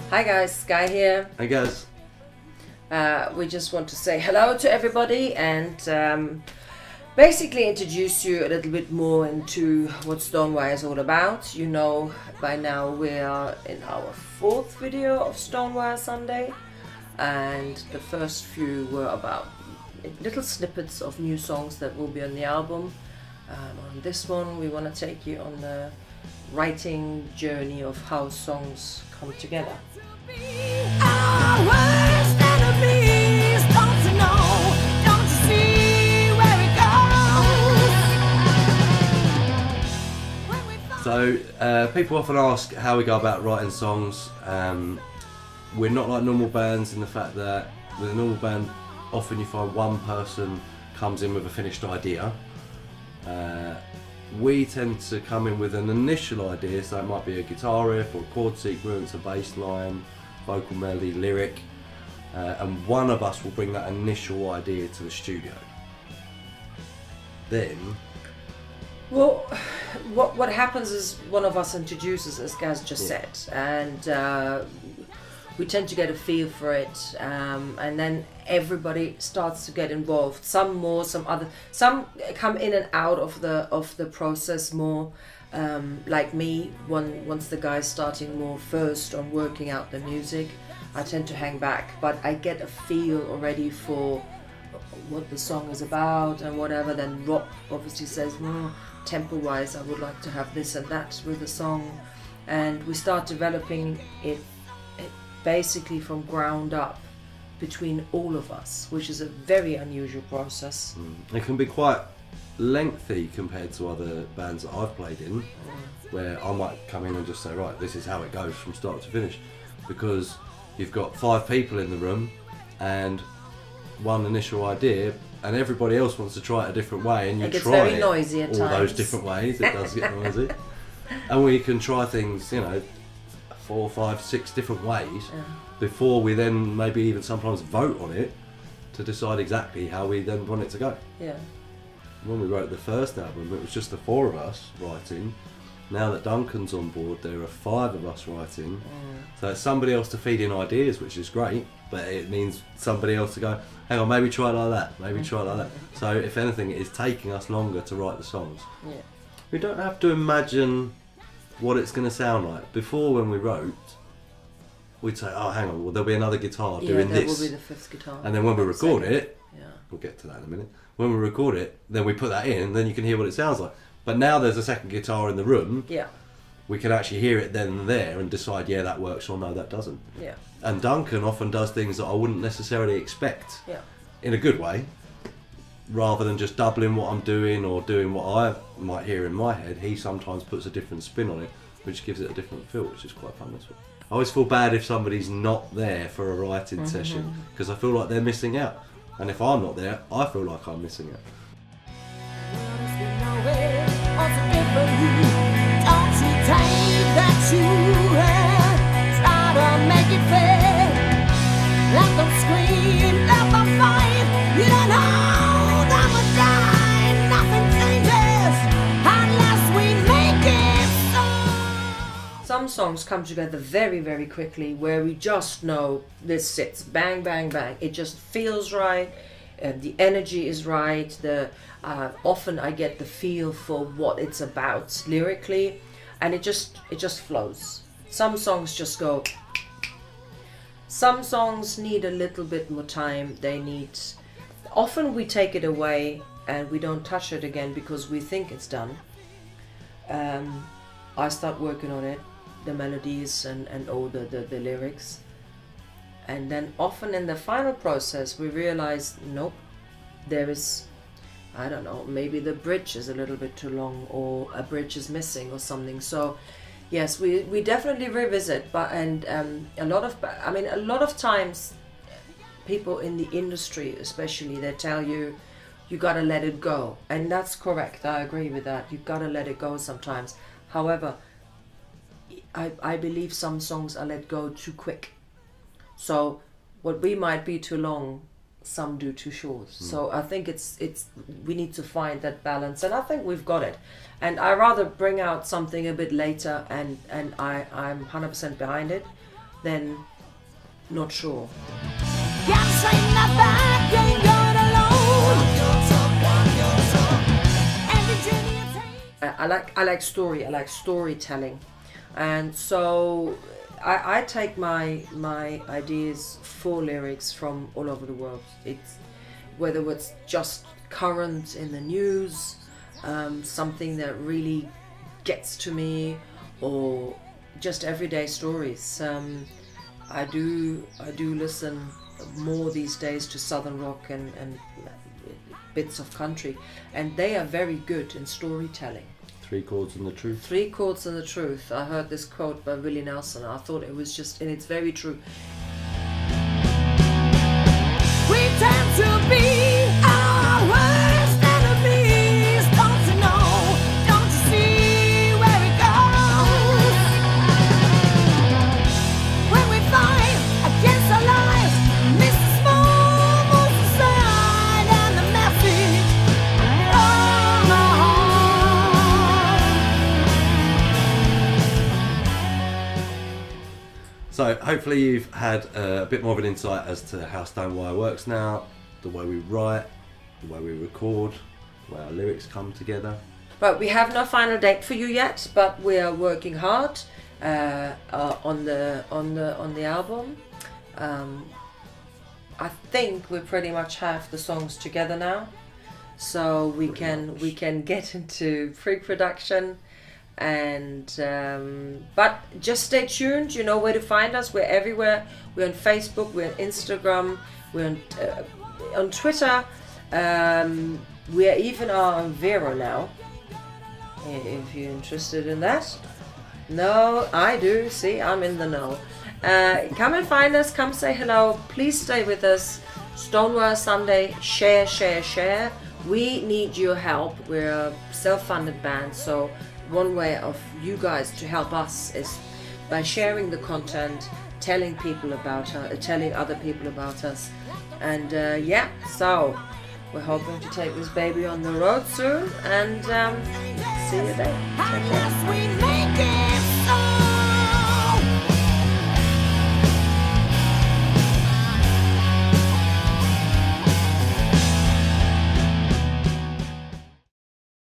Hi guys, Sky here. Hey guys. We just want to say hello to everybody and basically introduce you a little bit more into what StoneWire is all about. You know, by now we are in our 4th video of StoneWire Sunday, and the first few were about little snippets of new songs that will be on the album. On this one we want to take you on the writing journey of how songs come together. So people often ask how we go about writing songs. We're not like normal bands in the fact that with a normal band often you find one person comes in with a finished idea. We tend to come in with an initial idea, so it might be a guitar riff or a chord sequence, a bass line, vocal melody, lyric, and one of us will bring that initial idea to the studio. Then, well, what happens is one of us introduces, as Gaz just said, and we tend to get a feel for it, and then everybody starts to get involved. Some more, some other. Some come in and out of the process more. Like me, once the guy's starting more first on working out the music, I tend to hang back, but I get a feel already for what the song is about and whatever. Then Rob obviously says, tempo-wise, I would like to have this and that with the song, and we start developing it basically from ground up between all of us, which is a very unusual process. It can be quite lengthy compared to other bands that I've played in, where I might come in and just say, right, this is how it goes from start to finish, because you've got 5 people in the room and one initial idea, and everybody else wants to try it a different way, and you try very noisy at all times. Those different ways. It does get noisy, and we can try things, 4, 5, 6 different ways before we then maybe even sometimes vote on it to decide exactly how we then want it to go. Yeah. When we wrote the first album, it was just the 4 of us writing. Now that Duncan's on board, there are 5 of us writing. So it's somebody else to feed in ideas, which is great, but it means somebody else to go, hang on, maybe try it like that, maybe try it like that. So if anything, it is taking us longer to write the songs. Yeah. We don't have to imagine what it's going to sound like. Before, when we wrote, we'd say, oh, hang on, well, there'll be another guitar doing this. Will be the 5th guitar. And then when we record it, yeah, we'll get to that in a minute. When we record it, then we put that in, then you can hear what it sounds like. But now there's a second guitar in the room. Yeah. We can actually hear it then and there and decide, yeah, that works or no, that doesn't. Yeah. And Duncan often does things that I wouldn't necessarily expect. Yeah. In a good way, rather than just doubling what I'm doing or doing what I might hear in my head. He sometimes puts a different spin on it, which gives it a different feel, which is quite fun as well. I always feel bad if somebody's not there for a writing session, because I feel like they're missing out. And if I'm not there, I feel like I'm missing out. Some songs come together very, very quickly, where we just know this sits, bang, bang, bang. It just feels right, the energy is right. Often I get the feel for what it's about lyrically, and it just flows. Some songs just go. Some songs need a little bit more time. Often we take it away and we don't touch it again because we think it's done. I start working on it, the melodies and all the lyrics, and then often in the final process we realize, nope, there is, I don't know, maybe the bridge is a little bit too long, or a bridge is missing or something. So yes, we definitely revisit, but a lot of times people in the industry especially, they tell you gotta let it go, and that's correct. I agree with that. You gotta let it go sometimes. However, I believe some songs are let go too quick. So what we might be too long, some do too short. So I think we need to find that balance, and I think we've got it. And I rather bring out something a bit later, and I'm 100% behind it, then not sure. I like storytelling, and so I take my ideas for lyrics from all over the world. It's whether it's just current in the news, something that really gets to me, or just everyday stories. I do listen more these days to southern rock and bits of country, and they are very good in storytelling. 3 chords and the truth. 3 chords and the truth. I heard this quote by Willie Nelson. I thought it was just, and it's very true. We tend to be our worst enemies. Don't you know? Don't you see where it goes? When we fight against our lives, miss the small moves aside and the message. So hopefully you've had a bit more of an insight as to how StoneWire works now, the way we write, the way we record, the way our lyrics come together. But we have no final date for you yet, but we are working hard on the album. I think we pretty much have the songs together now, so we can get into pre-production. And but just stay tuned. You know where to find us. We're everywhere. We're on Facebook, we're on Instagram, we're on Twitter. We even are on Vero now, if you're interested in that. No, I do. See, I'm in the know. Come and find us, come say hello, please stay with us. StoneWire Sunday, share. We need your help. We're a self-funded band, so one way of you guys to help us is by sharing the content, telling other people about us, and so we're hoping to take this baby on the road soon, and see you there. Take care.